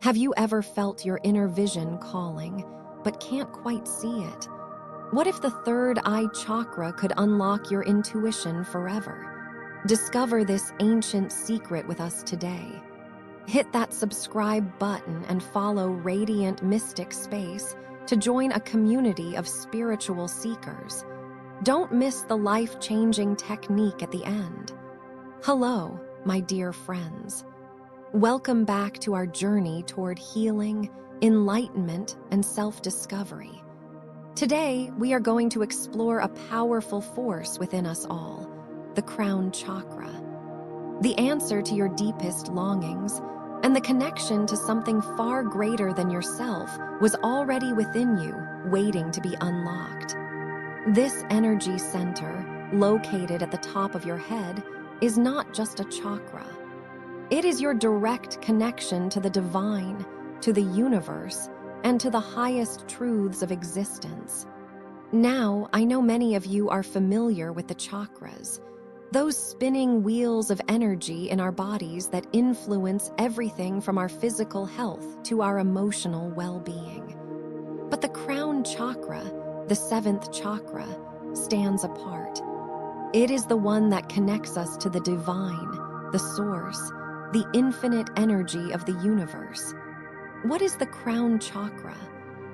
Have you ever felt your inner vision calling, but can't quite see it? What if the third eye chakra could unlock your intuition forever? Discover this ancient secret with us today. Hit that subscribe button and follow Radiant Mystic Space to join a community of spiritual seekers. Don't miss the life-changing technique at the end. Hello, my dear friends. Welcome back to our journey toward healing, enlightenment, and self-discovery. Today, we are going to explore a powerful force within us all, the Crown Chakra. The answer to your deepest longings and the connection to something far greater than yourself was already within you, waiting to be unlocked. This energy center, located at the top of your head, is not just a chakra. It is your direct connection to the divine, to the universe, and to the highest truths of existence. Now, I know many of you are familiar with the chakras, those spinning wheels of energy in our bodies that influence everything from our physical health to our emotional well-being. But the Crown Chakra, the seventh chakra, stands apart. It is the one that connects us to the divine, the source, the infinite energy of the universe. What is the Crown Chakra?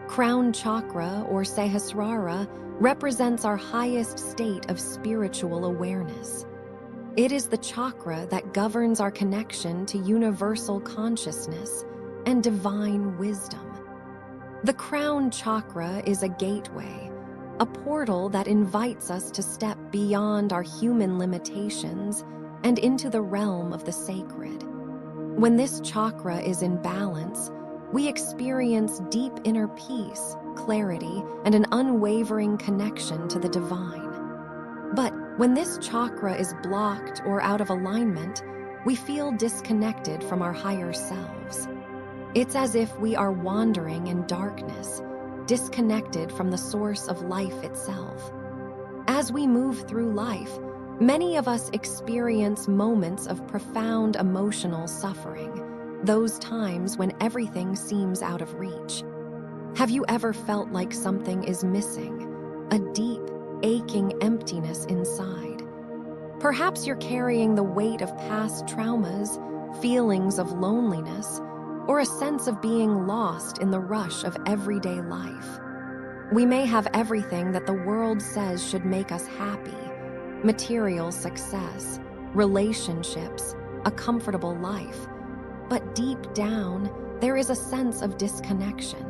Crown Chakra, or Sahasrara, represents our highest state of spiritual awareness. It is the chakra that governs our connection to universal consciousness and divine wisdom. The Crown Chakra is a gateway, a portal that invites us to step beyond our human limitations and into the realm of the sacred. When this chakra is in balance, we experience deep inner peace, clarity, and an unwavering connection to the divine. But when this chakra is blocked or out of alignment, we feel disconnected from our higher selves. It's as if we are wandering in darkness, disconnected from the source of life itself. As we move through life, many of us experience moments of profound emotional suffering, those times when everything seems out of reach. Have you ever felt like something is missing, a deep, aching emptiness inside? Perhaps you're carrying the weight of past traumas, feelings of loneliness, or a sense of being lost in the rush of everyday life. We may have everything that the world says should make us happy: material success, relationships, a comfortable life. But deep down, there is a sense of disconnection.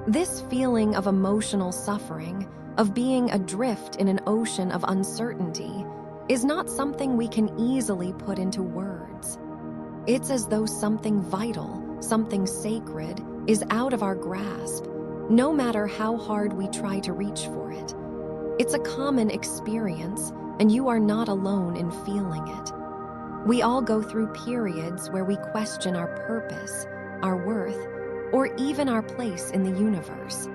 This feeling of emotional suffering, of being adrift in an ocean of uncertainty, is not something we can easily put into words. It's as though something vital, something sacred, is out of our grasp, no matter how hard we try to reach for it. It's a common experience, and you are not alone in feeling it. We all go through periods where we question our purpose, our worth, or even our place in the universe.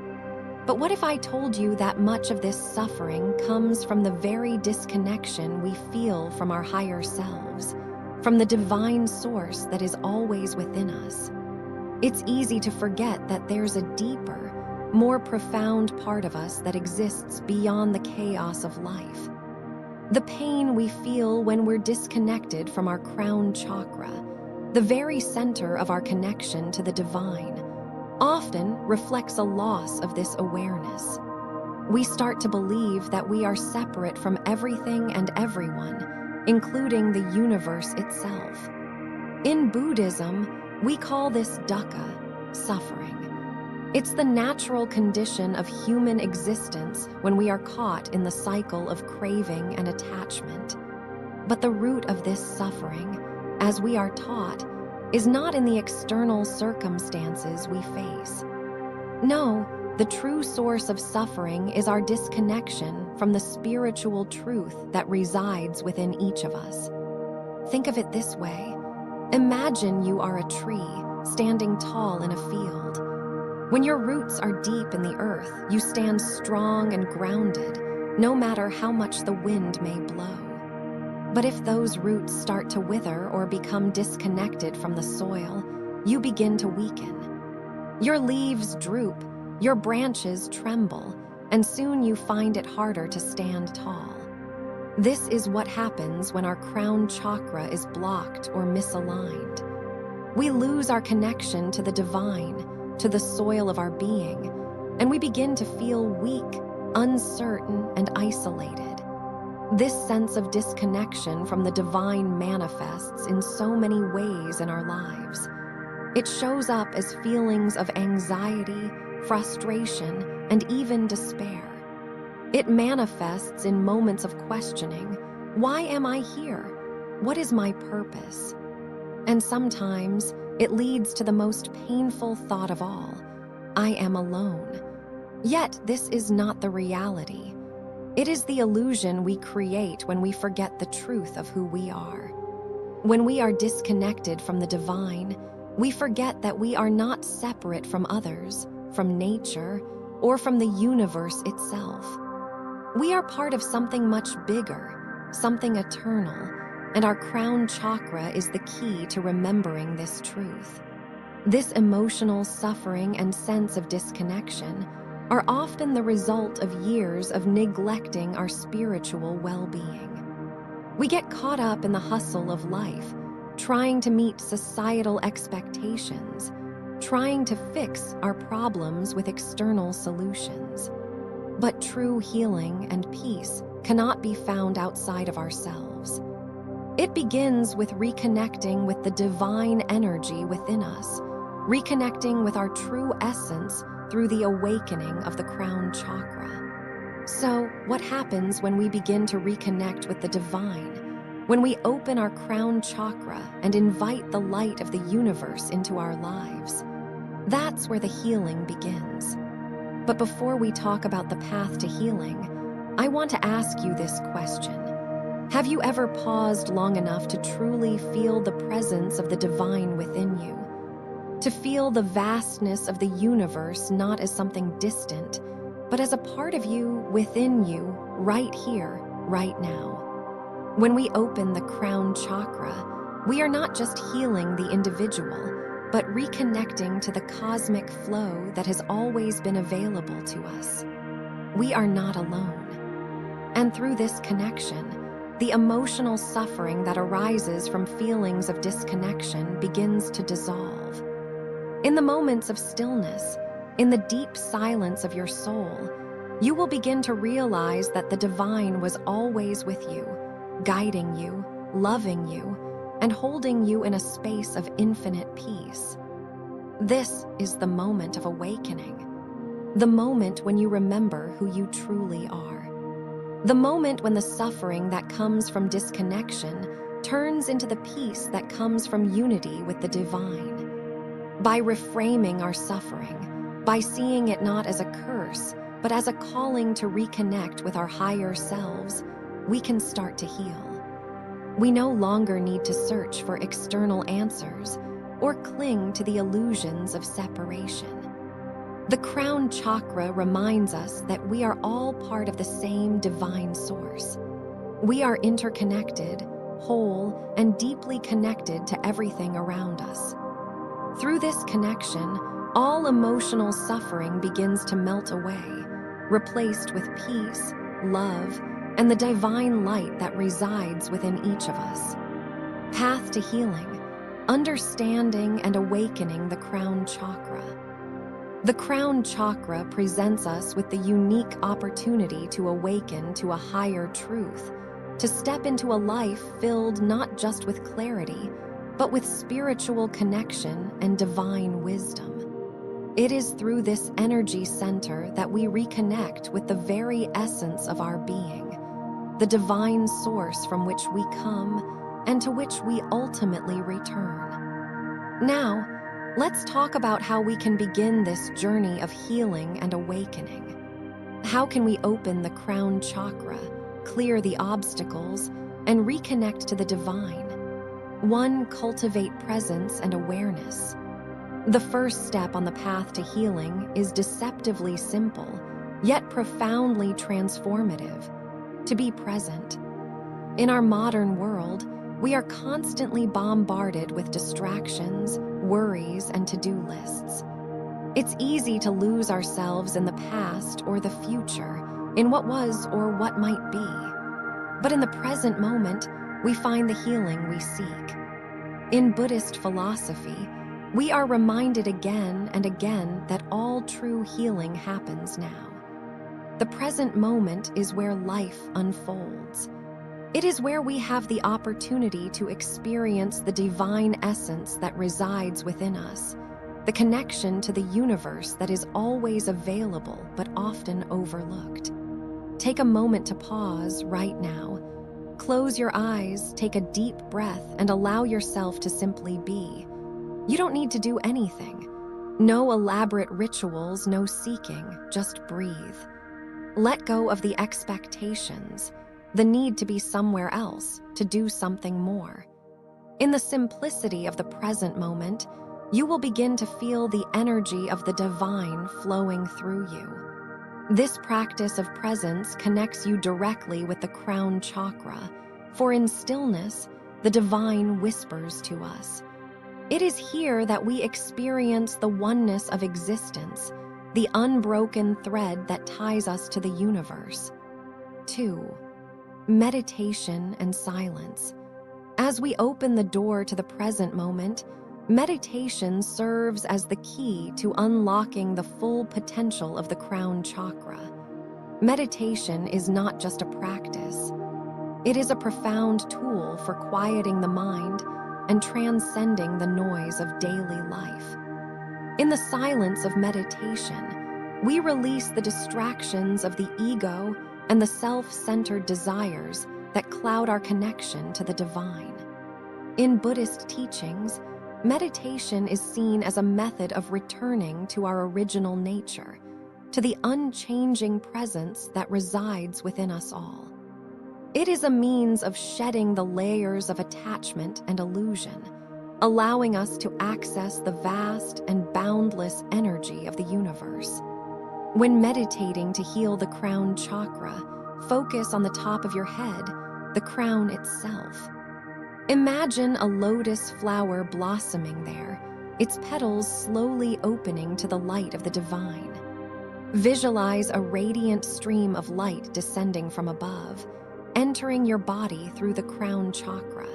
But what if I told you that much of this suffering comes from the very disconnection we feel from our higher selves, from the divine source that is always within us? It's easy to forget that there's a deeper, more profound part of us that exists beyond the chaos of life. The pain we feel when we're disconnected from our Crown Chakra, the very center of our connection to the divine, often reflects a loss of this awareness. We start to believe that we are separate from everything and everyone, including the universe itself. In Buddhism, we call this dukkha, suffering. It's the natural condition of human existence when we are caught in the cycle of craving and attachment. But the root of this suffering, as we are taught, is not in the external circumstances we face. No, the true source of suffering is our disconnection from the spiritual truth that resides within each of us. Think of it this way. Imagine you are a tree standing tall in a field. When your roots are deep in the earth, you stand strong and grounded, no matter how much the wind may blow. But if those roots start to wither or become disconnected from the soil, you begin to weaken. Your leaves droop, your branches tremble, and soon you find it harder to stand tall. This is what happens when our crown chakra is blocked or misaligned. We lose our connection to the divine, to the soil of our being, and we begin to feel weak, uncertain, and isolated. This sense of disconnection from the divine manifests in so many ways in our lives. It shows up as feelings of anxiety, frustration, and even despair. It manifests in moments of questioning, why am I here? What is my purpose? And sometimes it leads to the most painful thought of all, I am alone. Yet this is not the reality. It is the illusion we create when we forget the truth of who we are. When we are disconnected from the divine, we forget that we are not separate from others, from nature, or from the universe itself. We are part of something much bigger, something eternal, and our crown chakra is the key to remembering this truth. This emotional suffering and sense of disconnection are often the result of years of neglecting our spiritual well-being. We get caught up in the hustle of life, trying to meet societal expectations, trying to fix our problems with external solutions. But true healing and peace cannot be found outside of ourselves. It begins with reconnecting with the divine energy within us, reconnecting with our true essence through the awakening of the crown chakra. So, what happens when we begin to reconnect with the divine? When we open our crown chakra and invite the light of the universe into our lives? That's where the healing begins. But before we talk about the path to healing, I want to ask you this question. Have you ever paused long enough to truly feel the presence of the divine within you? To feel the vastness of the universe not as something distant, but as a part of you, within you, right here, right now. When we open the crown chakra, we are not just healing the individual, but reconnecting to the cosmic flow that has always been available to us. We are not alone. And through this connection, the emotional suffering that arises from feelings of disconnection begins to dissolve. In the moments of stillness, in the deep silence of your soul, you will begin to realize that the divine was always with you, guiding you, loving you, and holding you in a space of infinite peace. This is the moment of awakening, the moment when you remember who you truly are, the moment when the suffering that comes from disconnection turns into the peace that comes from unity with the divine. By reframing our suffering, by seeing it not as a curse, but as a calling to reconnect with our higher selves, we can start to heal. We no longer need to search for external answers or cling to the illusions of separation. The crown chakra reminds us that we are all part of the same divine source. We are interconnected, whole, and deeply connected to everything around us. Through this connection, all emotional suffering begins to melt away, replaced with peace, love, and the divine light that resides within each of us. Path to healing, understanding and awakening the crown chakra. The crown chakra presents us with the unique opportunity to awaken to a higher truth, to step into a life filled not just with clarity, but with spiritual connection and divine wisdom. It is through this energy center that we reconnect with the very essence of our being, the divine source from which we come and to which we ultimately return. Now, let's talk about how we can begin this journey of healing and awakening. How can we open the crown chakra, clear the obstacles, and reconnect to the divine? 1. Cultivate presence and awareness. The first step on the path to healing is deceptively simple, yet profoundly transformative: to be present. In our modern world, we are constantly bombarded with distractions, worries, and to-do lists. It's easy to lose ourselves in the past or the future, in what was or what might be. But in the present moment, we find the healing we seek. In Buddhist philosophy, we are reminded again and again that all true healing happens now. The present moment is where life unfolds. It is where we have the opportunity to experience the divine essence that resides within us, the connection to the universe that is always available but often overlooked. Take a moment to pause right now. Close your eyes, take a deep breath, and allow yourself to simply be. You don't need to do anything. No elaborate rituals, no seeking, just breathe. Let go of the expectations, the need to be somewhere else, to do something more. In the simplicity of the present moment, you will begin to feel the energy of the divine flowing through you. This practice of presence connects you directly with the Crown Chakra, for in stillness, the divine whispers to us. It is here that we experience the oneness of existence, the unbroken thread that ties us to the universe. 2. Meditation and silence. As we open the door to the present moment, meditation serves as the key to unlocking the full potential of the Crown Chakra. Meditation is not just a practice. It is a profound tool for quieting the mind and transcending the noise of daily life. In the silence of meditation, we release the distractions of the ego and the self-centered desires that cloud our connection to the divine. In Buddhist teachings, meditation is seen as a method of returning to our original nature, to the unchanging presence that resides within us all. It is a means of shedding the layers of attachment and illusion, allowing us to access the vast and boundless energy of the universe. When meditating to heal the Crown Chakra, focus on the top of your head, the crown itself. Imagine a lotus flower blossoming there, its petals slowly opening to the light of the divine. Visualize a radiant stream of light descending from above, entering your body through the Crown Chakra.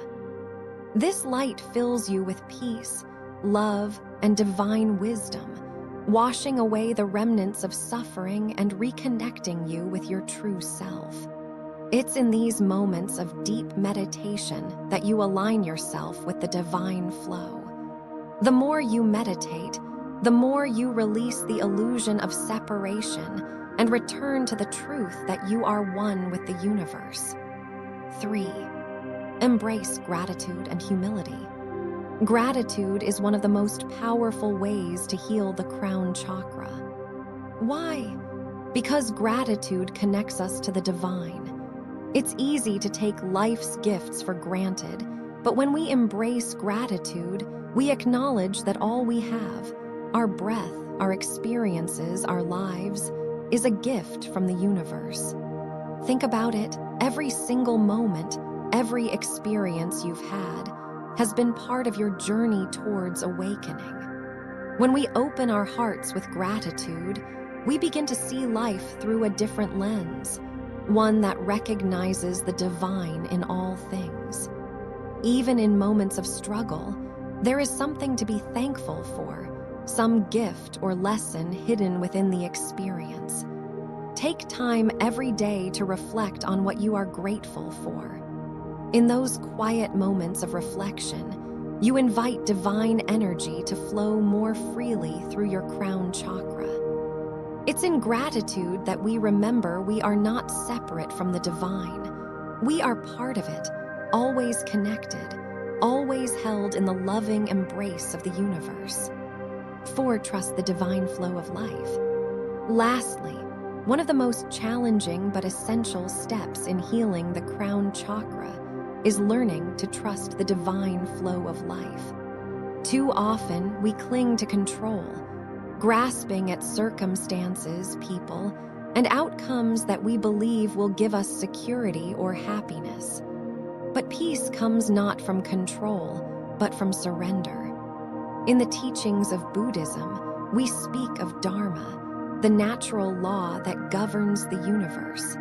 This light fills you with peace, love, and divine wisdom, washing away the remnants of suffering and reconnecting you with your true self. It's in these moments of deep meditation that you align yourself with the divine flow. The more you meditate, the more you release the illusion of separation and return to the truth that you are one with the universe. 3. Embrace gratitude and humility. Gratitude is one of the most powerful ways to heal the Crown Chakra. Why? Because gratitude connects us to the divine. It's easy to take life's gifts for granted, but when we embrace gratitude, we acknowledge that all we have, our breath, our experiences, our lives, is a gift from the universe. Think about it. Every single moment, every experience you've had has been part of your journey towards awakening. When we open our hearts with gratitude, we begin to see life through a different lens, one that recognizes the divine in all things. Even in moments of struggle, there is something to be thankful for, some gift or lesson hidden within the experience. Take time every day to reflect on what you are grateful for. In those quiet moments of reflection, you invite divine energy to flow more freely through your Crown Chakra. It's in gratitude that we remember we are not separate from the divine. We are part of it, always connected, always held in the loving embrace of the universe. 4. Trust the divine flow of life. Lastly, one of the most challenging but essential steps in healing the Crown Chakra is learning to trust the divine flow of life. Too often, we cling to control, grasping at circumstances, people, and outcomes that we believe will give us security or happiness. But peace comes not from control, but from surrender. In the teachings of Buddhism, we speak of Dharma, the natural law that governs the universe.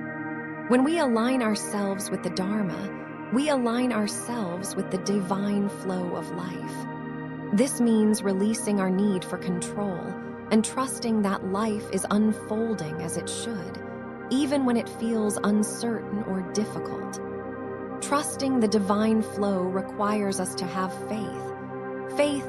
When we align ourselves with the Dharma, we align ourselves with the divine flow of life. This means releasing our need for control and trusting that life is unfolding as it should, even when it feels uncertain or difficult. Trusting the divine flow requires us to have faith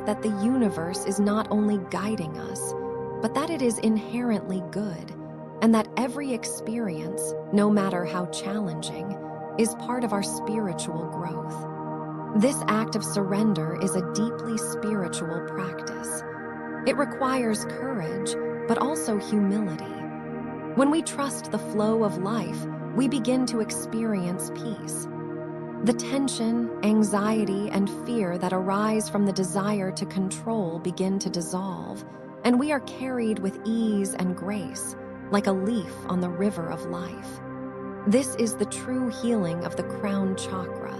that the universe is not only guiding us, but that it is inherently good, and that every experience, no matter how challenging, is part of our spiritual growth. This act of surrender is a deeply spiritual practice. It requires courage, but also humility. When we trust the flow of life, we begin to experience peace. The tension, anxiety, and fear that arise from the desire to control begin to dissolve, and we are carried with ease and grace, like a leaf on the river of life. This is the true healing of the Crown Chakra,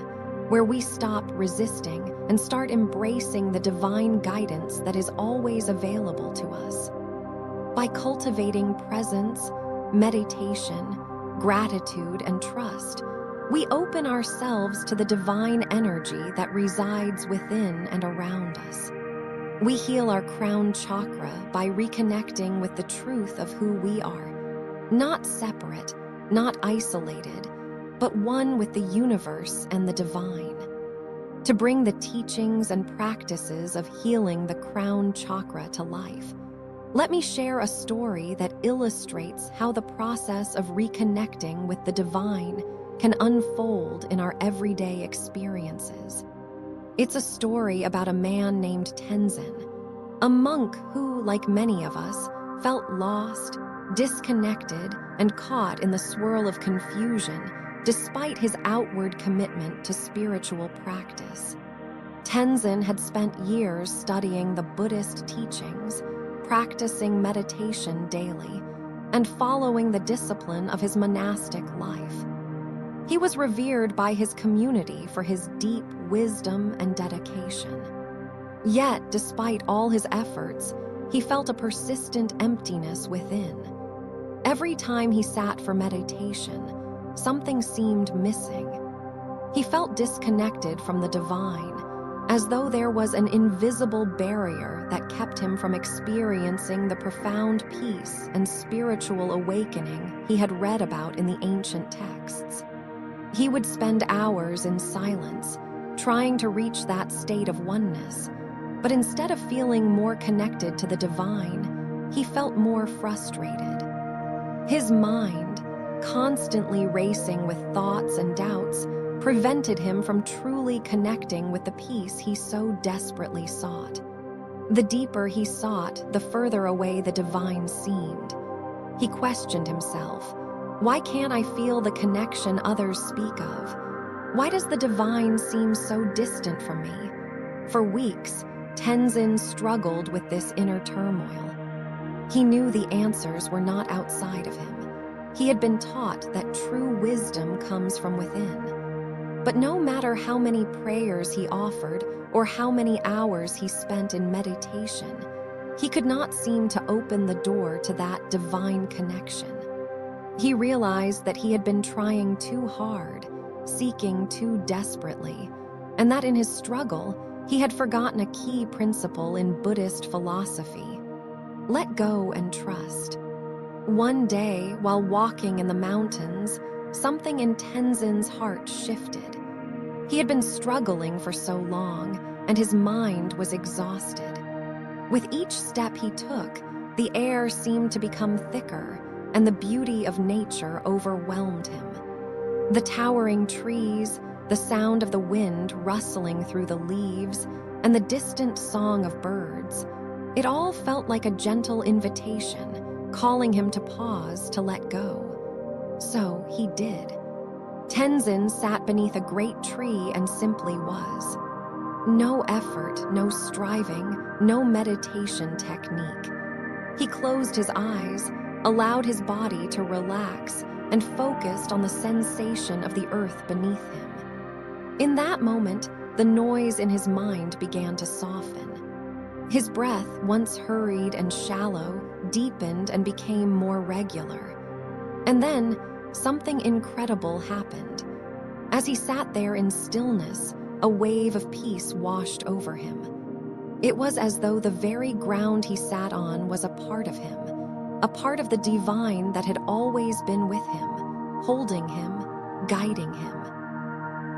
where we stop resisting and start embracing the divine guidance that is always available to us. By cultivating presence, meditation, gratitude, and trust, we open ourselves to the divine energy that resides within and around us. We heal our Crown Chakra by reconnecting with the truth of who we are, not separate, not isolated, but one with the universe and the divine. To bring the teachings and practices of healing the Crown Chakra to life, let me share a story that illustrates how the process of reconnecting with the divine can unfold in our everyday experiences. It's a story about a man named Tenzin, a monk who, like many of us, felt lost, disconnected, and caught in the swirl of confusion despite his outward commitment to spiritual practice. Tenzin had spent years studying the Buddhist teachings, practicing meditation daily, and following the discipline of his monastic life. He was revered by his community for his deep wisdom and dedication. Yet, despite all his efforts, he felt a persistent emptiness within. Every time he sat for meditation, something seemed missing. He felt disconnected from the divine, as though there was an invisible barrier that kept him from experiencing the profound peace and spiritual awakening he had read about in the ancient texts. He would spend hours in silence, trying to reach that state of oneness, but instead of feeling more connected to the divine, he felt more frustrated. His mind, constantly racing with thoughts and doubts, prevented him from truly connecting with the peace he so desperately sought. The deeper he sought, the further away the divine seemed. He questioned himself. Why can't I feel the connection others speak of? Why does the divine seem so distant from me? For weeks, Tenzin struggled with this inner turmoil. He knew the answers were not outside of him. He had been taught that true wisdom comes from within. But no matter how many prayers he offered or how many hours he spent in meditation, he could not seem to open the door to that divine connection. He realized that he had been trying too hard, seeking too desperately, and that in his struggle, he had forgotten a key principle in Buddhist philosophy: let go and trust. One day, while walking in the mountains, something in Tenzin's heart shifted. He had been struggling for so long, and his mind was exhausted. With each step he took, the air seemed to become thicker, and the beauty of nature overwhelmed him. The towering trees, the sound of the wind rustling through the leaves, and the distant song of birds, it all felt like a gentle invitation, calling him to pause, to let go. So he did. Tenzin sat beneath a great tree and simply was. No effort, no striving, no meditation technique. He closed his eyes, allowed his body to relax, and focused on the sensation of the earth beneath him. In that moment, the noise in his mind began to soften. His breath, once hurried and shallow, deepened and became more regular. And then, something incredible happened. As he sat there in stillness, a wave of peace washed over him. It was as though the very ground he sat on was a part of him, a part of the divine that had always been with him, holding him, guiding him.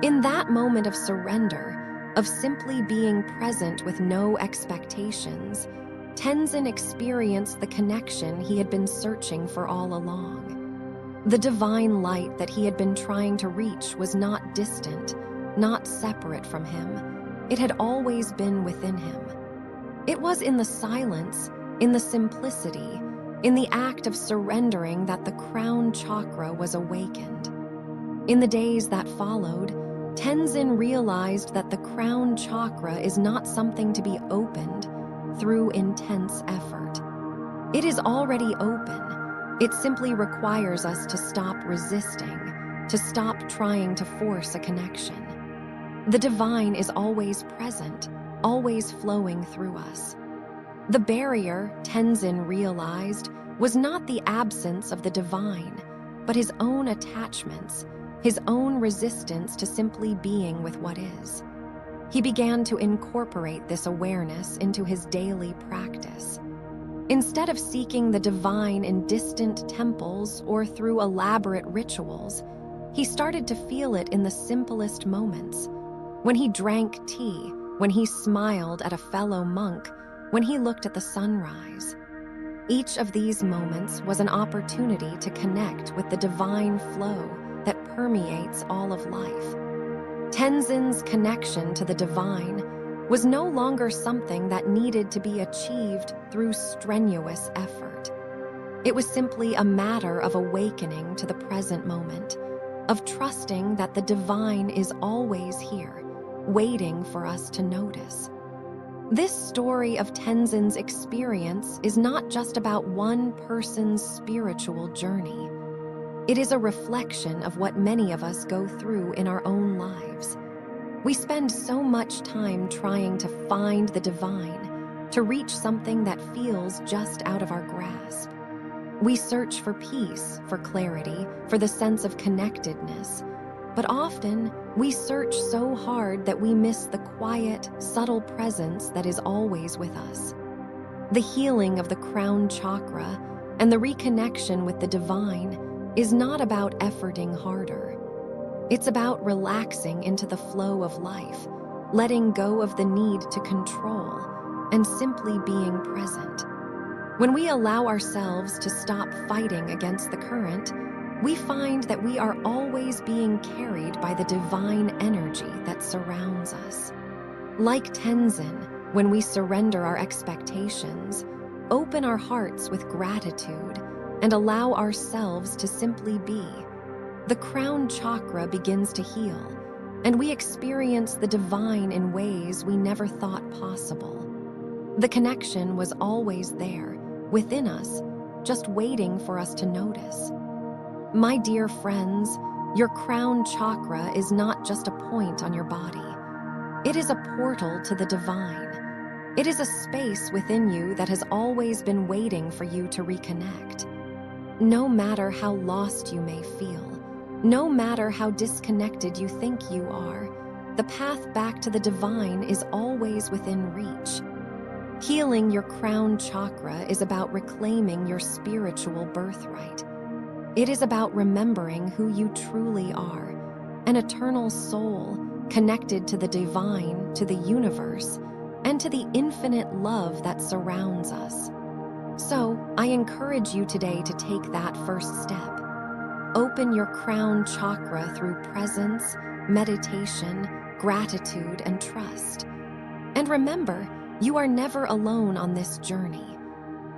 In that moment of surrender, of simply being present with no expectations, Tenzin experienced the connection he had been searching for all along. The divine light that he had been trying to reach was not distant, not separate from him. It had always been within him. It was in the silence, in the simplicity, in the act of surrendering that the Crown Chakra was awakened. In the days that followed, Tenzin realized that the Crown Chakra is not something to be opened through intense effort. It is already open. It simply requires us to stop resisting, to stop trying to force a connection. The divine is always present, always flowing through us. The barrier, Tenzin realized, was not the absence of the divine, but his own attachments, his own resistance to simply being with what is. He began to incorporate this awareness into his daily practice. Instead of seeking the divine in distant temples or through elaborate rituals, he started to feel it in the simplest moments. When he drank tea, when he smiled at a fellow monk, when he looked at the sunrise. Each of these moments was an opportunity to connect with the divine flow that permeates all of life. Tenzin's connection to the divine was no longer something that needed to be achieved through strenuous effort. It was simply a matter of awakening to the present moment, of trusting that the divine is always here, waiting for us to notice. This story of Tenzin's experience is not just about one person's spiritual journey. It is a reflection of what many of us go through in our own lives. We spend so much time trying to find the divine, to reach something that feels just out of our grasp. We search for peace, for clarity, for the sense of connectedness. But often, we search so hard that we miss the quiet, subtle presence that is always with us. The healing of the Crown Chakra and the reconnection with the divine is not about efforting harder. It's about relaxing into the flow of life, letting go of the need to control, and simply being present. When we allow ourselves to stop fighting against the current, we find that we are always being carried by the divine energy that surrounds us. Like Tenzin, when we surrender our expectations, open our hearts with gratitude, and allow ourselves to simply be, the Crown Chakra begins to heal, and we experience the divine in ways we never thought possible. The connection was always there, within us, just waiting for us to notice. My dear friends, your Crown Chakra is not just a point on your body. It is a portal to the divine. It is a space within you that has always been waiting for you to reconnect. No matter how lost you may feel, no matter how disconnected you think you are, the path back to the divine is always within reach. Healing your Crown Chakra is about reclaiming your spiritual birthright. It is about remembering who you truly are, an eternal soul connected to the divine, to the universe, and to the infinite love that surrounds us. So, I encourage you today to take that first step. Open your Crown Chakra through presence, meditation, gratitude, and trust. And remember, you are never alone on this journey.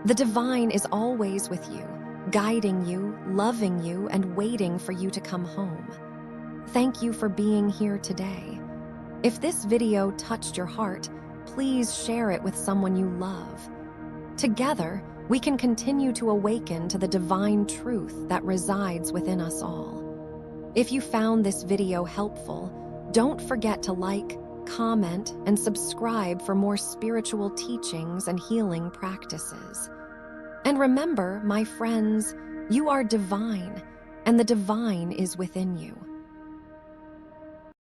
The divine is always with you, guiding you, loving you, and waiting for you to come home. Thank you for being here today. If this video touched your heart, please share it with someone you love. Together, we can continue to awaken to the divine truth that resides within us all. If you found this video helpful, don't forget to like, comment, and subscribe for more spiritual teachings and healing practices. And remember, my friends, you are divine, and the divine is within you.